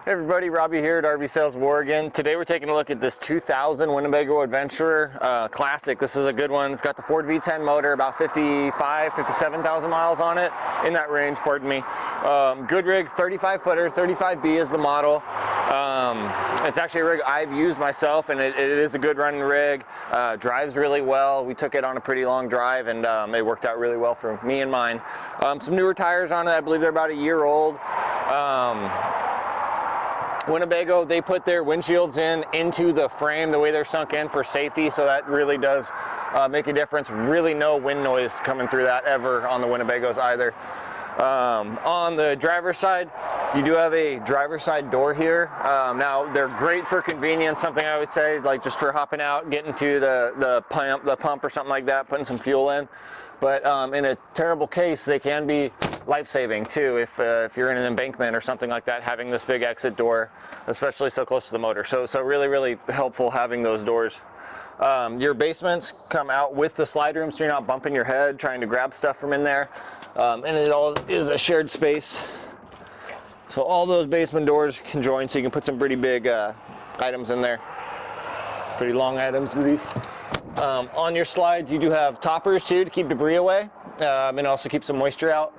Hey everybody, Robbie here at RV Sales of Oregon. Today we're taking a look at this 2000 Winnebago Adventurer Classic. This is a good one. It's got the Ford V10 motor, about 57,000 miles on it, in that range, pardon me. Good rig, 35 footer, 35B is the model. It's actually a rig I've used myself, and it is a good running rig. Drives really well. We took it on a pretty long drive, and it worked out really well for me and mine. Some newer tires on it. I believe they're about a year old. Winnebago, they put their windshields into the frame the way they're sunk in for safety, so that really does make a difference. Really no wind noise coming through that ever on the Winnebagos either. On the driver's side, you do have a driver's side door here. Now they're great for convenience, something I always say, like just for hopping out, getting to the pump or something like that, putting some fuel in. But in a terrible case, they can be life-saving too if you're in an embankment or something like that, having this big exit door, especially so close to the motor. So really helpful having those doors. Your basements come out with the slide room, so you're not bumping your head trying to grab stuff from in there. And it all is a shared space. So all those basement doors can join, so you can put some pretty big items in there. Pretty long items at least. On your slides, you do have toppers too to keep debris away, and also keep some moisture out.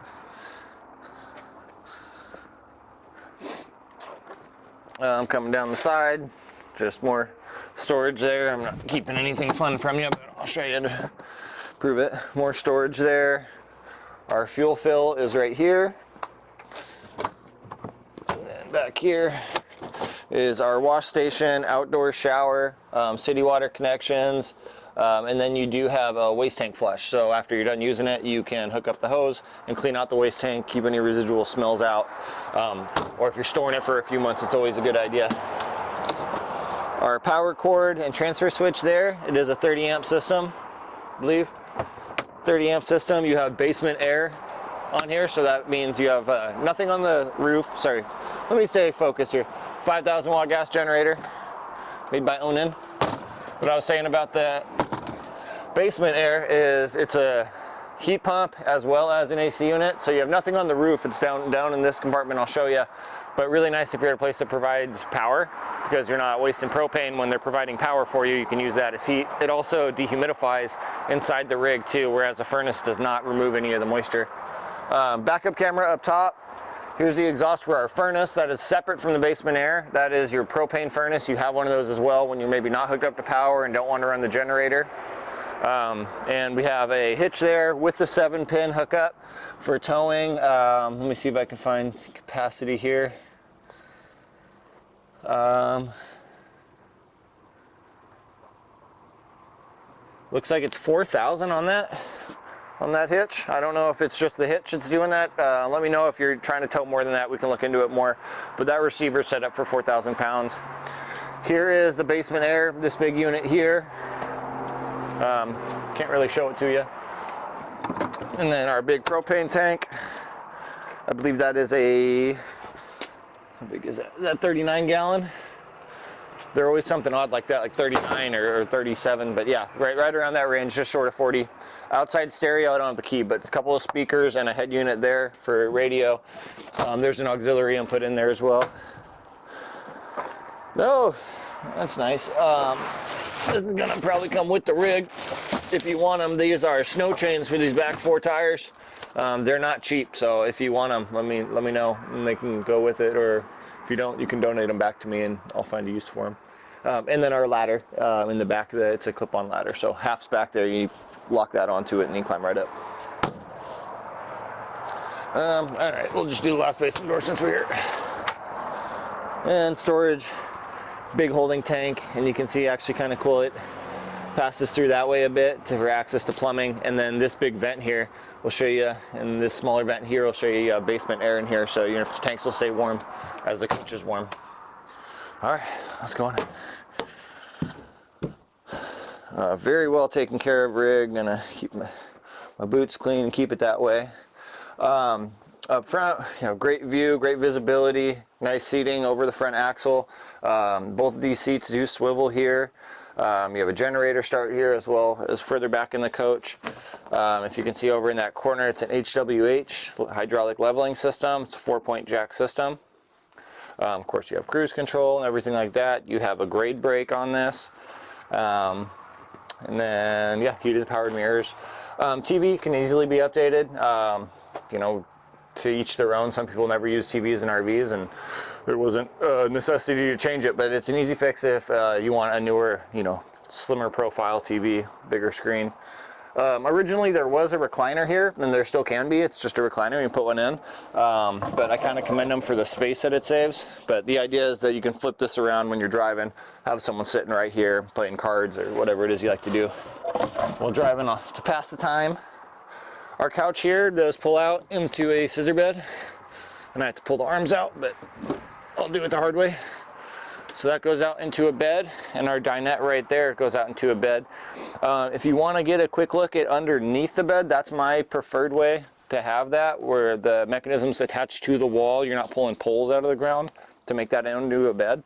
Coming down the side, just more storage there. I'm not keeping anything fun from you, but I'll show you to prove it. More storage there. Our fuel fill is right here. And then back here is our wash station, outdoor shower, city water connections, and then you do have a waste tank flush. So after you're done using it, you can hook up the hose and clean out the waste tank, keep any residual smells out. Or if you're storing it for a few months, it's always a good idea. Our power cord and transfer switch there, it is a 30 amp system, I believe. 30 amp system. You have basement air on here, so that means you have nothing on the roof. Sorry, let me stay focused here. 5,000 watt gas generator made by Onan. What I was saying about the basement air is it's a heat pump as well as an AC unit, so you have nothing on the roof. It's down in this compartment. I'll show you. But really nice if you're at a place that provides power, because you're not wasting propane when they're providing power for you. You can use that as heat. It also dehumidifies inside the rig too, whereas a furnace does not remove any of the moisture. Backup camera up top. Here's the exhaust for our furnace. That is separate from the basement air. That is your propane furnace. You have one of those as well when you're maybe not hooked up to power and don't want to run the generator. And we have a hitch there with the 7-pin hookup for towing. Let me see if I can find capacity here. Looks like it's 4,000 on that hitch. I don't know if it's just the hitch that's doing that. Let me know if you're trying to tow more than that. We can look into it more. But that receiver is set up for 4,000 pounds. Here is the basement air, this big unit here. Can't really show it to you. And then our big propane tank. I believe that is a, how big is that? Is that 39 gallon? They're always something odd like that, like 39 or 37, but yeah, right around that range, just short of 40. Outside stereo, I don't have the key, but a couple of speakers and a head unit there for radio. There's an auxiliary input in there as well. Oh, that's nice. This is gonna probably come with the rig if you want them. These are snow chains for these back 4 tires. They're not cheap, so if you want them, let me know and they can go with it, or if you don't, you can donate them back to me and I'll find a use for them. And then our ladder in the back, it's a clip-on ladder, so half's back there. You lock that onto it and you climb right up. All right, we'll just do the last basement door since we're here. And storage, big holding tank, and you can see actually kind of cool. It passes through that way a bit for access to plumbing, and then this big vent here will show you, and this smaller vent here will show you basement air in here, so your tanks will stay warm as the coach is warm. All right, let's go on. Very well taken care of rig. Gonna keep my boots clean and keep it that way. Up front, great view, great visibility, nice seating over the front axle. Both of these seats do swivel here. You have a generator start here as well as further back in the coach. If you can see over in that corner, it's an HWH, hydraulic leveling system. It's a 4-point jack system. Of course, you have cruise control and everything like that. You have a grade brake on this. And then, yeah, heated powered mirrors. TV can easily be updated. You know, to each their own. Some people never use TVs in RVs, and there wasn't a necessity to change it, but it's an easy fix if you want a newer, you know, slimmer profile TV, bigger screen. Originally there was a recliner here, and there still can be. It's just a recliner, you put one in. But I kind of commend them for the space that it saves. But the idea is that you can flip this around when you're driving, have someone sitting right here playing cards or whatever it is you like to do while driving to pass the time. Our couch here does pull out into a scissor bed, and I have to pull the arms out, but I'll do it the hard way. So that goes out into a bed, and our dinette right there goes out into a bed. If you want to get a quick look at underneath the bed, that's my preferred way to have that, where the mechanism's attached to the wall. You're not pulling poles out of the ground to make that into a bed.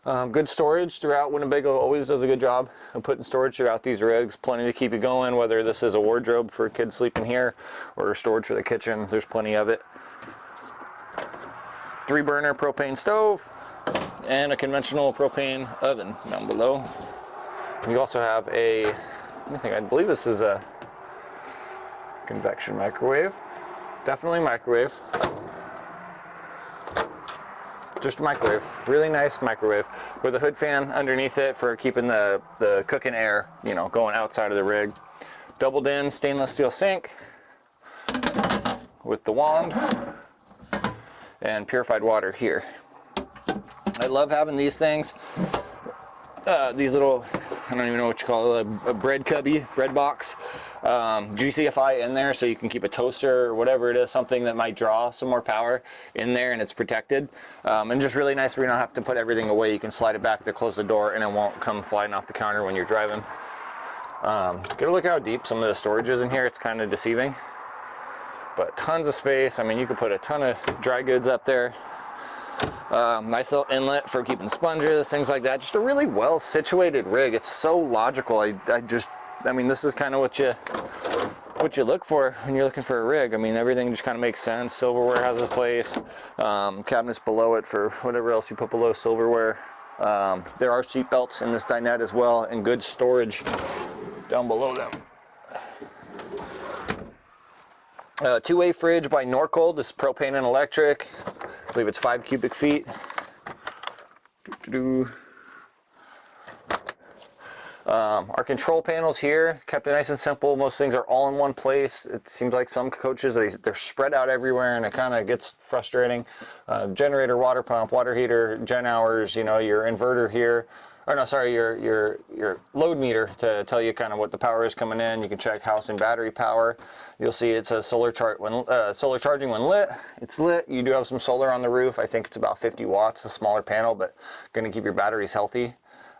Good storage throughout. Winnebago always does a good job of putting storage throughout these rigs. Plenty to keep you going, whether this is a wardrobe for kids sleeping here or storage for the kitchen. There's plenty of it. 3-burner propane stove and a conventional propane oven down below. You also have a, let me think, I believe this is a convection microwave. Definitely microwave. Just a microwave, really nice microwave with a hood fan underneath it for keeping the cooking air, you know, going outside of the rig. Doubled in stainless steel sink with the wand and purified water here. I love having these things. These little, I don't even know what you call it, a bread cubby, bread box. GCFI in there so you can keep a toaster or whatever it is, something that might draw some more power in there, and it's protected. And just really nice where you don't have to put everything away. You can slide it back to close the door and it won't come flying off the counter when you're driving. Get a look how deep some of the storage is in here. It's kind of deceiving, but tons of space. I mean, you could put a ton of dry goods up there. Nice little inlet for keeping sponges, things like that. Just a really well situated rig. It's so logical. I mean, this is kind of what you look for when you're looking for a rig. I mean, everything just kind of makes sense. Silverware has a place. Cabinets below it for whatever else you put below silverware. There are seat belts in this dinette as well, and good storage down below them. Two-way fridge by Norcold. This is propane and electric. I believe it's 5 cubic feet. Our control panels here, kept it nice and simple. Most things are all in one place. It seems like some coaches, they're spread out everywhere, and it kind of gets frustrating. Generator, water pump, water heater, gen hours, you know, your inverter here. Or no, sorry, your load meter to tell you kind of what the power is coming in. You can check house and battery power. You'll see it says solar charging when lit. It's lit. You do have some solar on the roof. I think it's about 50 watts, a smaller panel, but going to keep your batteries healthy.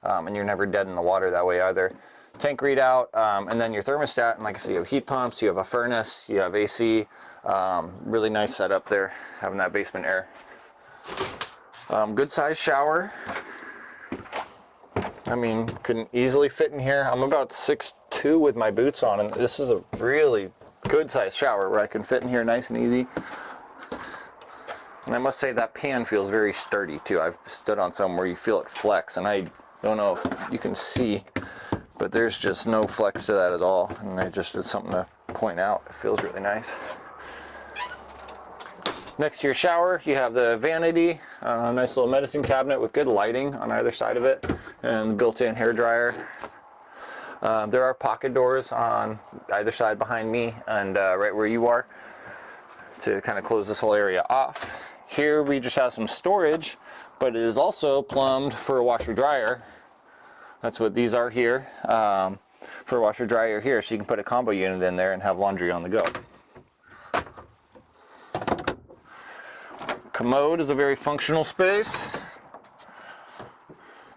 And you're never dead in the water that way either. Tank readout, and then your thermostat. And like I said, you have heat pumps, you have a furnace, you have AC. Really nice setup there, having that basement air. Good size shower. I mean, couldn't easily fit in here. I'm about 6'2" with my boots on, and this is a really good size shower where I can fit in here nice and easy. And I must say that pan feels very sturdy too. I've stood on some where you feel it flex, and I don't know if you can see, but there's just no flex to that at all. And I just did something to point out. It feels really nice. Next to your shower, you have the vanity, nice little medicine cabinet with good lighting on either side of it, and the built-in hair dryer. There are pocket doors on either side behind me and right where you are to kind of close this whole area off. Here we just have some storage, but it is also plumbed for a washer dryer. That's what these are here, for a washer dryer here, so you can put a combo unit in there and have laundry on the go. Commode is a very functional space.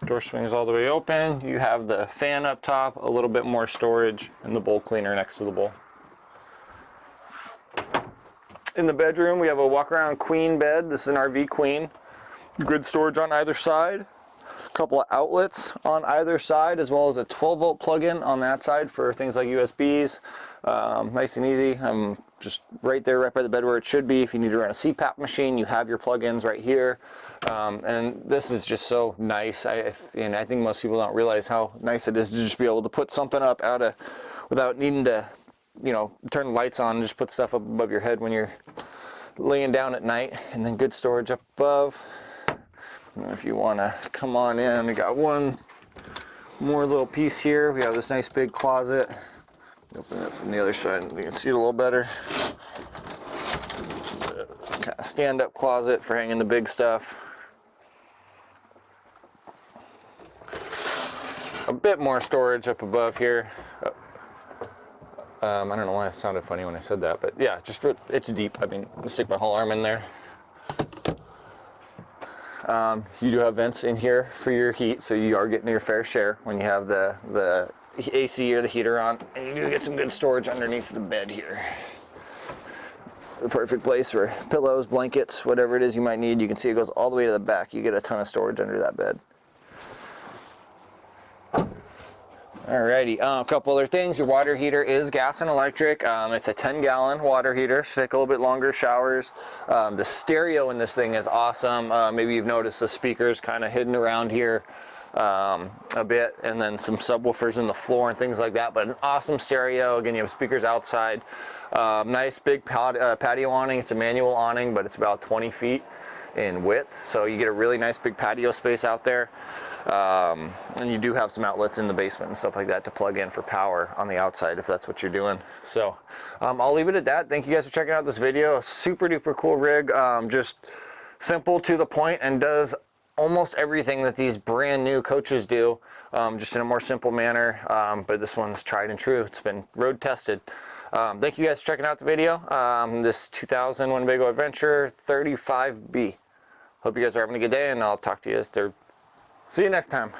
Door swings all the way open. You have the fan up top, a little bit more storage, and the bowl cleaner next to the bowl. In the bedroom, we have a walk-around queen bed. This is an RV queen. Good storage on either side. A couple of outlets on either side, as well as a 12-volt plug-in on that side for things like USBs. Nice and easy. I'm just right there, right by the bed where it should be. If you need to run a CPAP machine, you have your plugins right here. And this is just so nice. And I think most people don't realize how nice it is to just be able to put something up without needing to, you know, turn the lights on and just put stuff up above your head when you're laying down at night. And then good storage up above. And if you want to come on in, we got one more little piece here. We have this nice big closet. Open it from the other side, you can see it a little better. Kind of stand-up closet for hanging the big stuff. A bit more storage up above here. I don't know why it sounded funny when I said that, but yeah, it's deep. I mean, I'll stick my whole arm in there. You do have vents in here for your heat, so you are getting your fair share when you have the AC or the heater on, and you do get some good storage underneath the bed here. The perfect place for pillows, blankets, whatever it is you might need. You can see it goes all the way to the back. You get a ton of storage under that bed. Alrighty, a couple other things. Your water heater is gas and electric. It's a 10-gallon water heater, so take a little bit longer showers. The stereo in this thing is awesome. Maybe you've noticed the speakers kind of hidden around here a bit, and then some subwoofers in the floor and things like that, but an awesome stereo. Again, you have speakers outside. Nice big patio awning. It's a manual awning, but it's about 20 feet in width, so you get a really nice big patio space out there. And you do have some outlets in the basement and stuff like that to plug in for power on the outside if that's what you're doing. So I'll leave it at that. Thank you guys for checking out this video. Super duper cool rig. Just simple, to the point, and does almost everything that these brand new coaches do, just in a more simple manner. But this one's tried and true. It's been road tested. Thank you guys for checking out the video. This 2000 Winnebago Adventure 35B. Hope you guys are having a good day, and I'll talk to you guys. See you next time.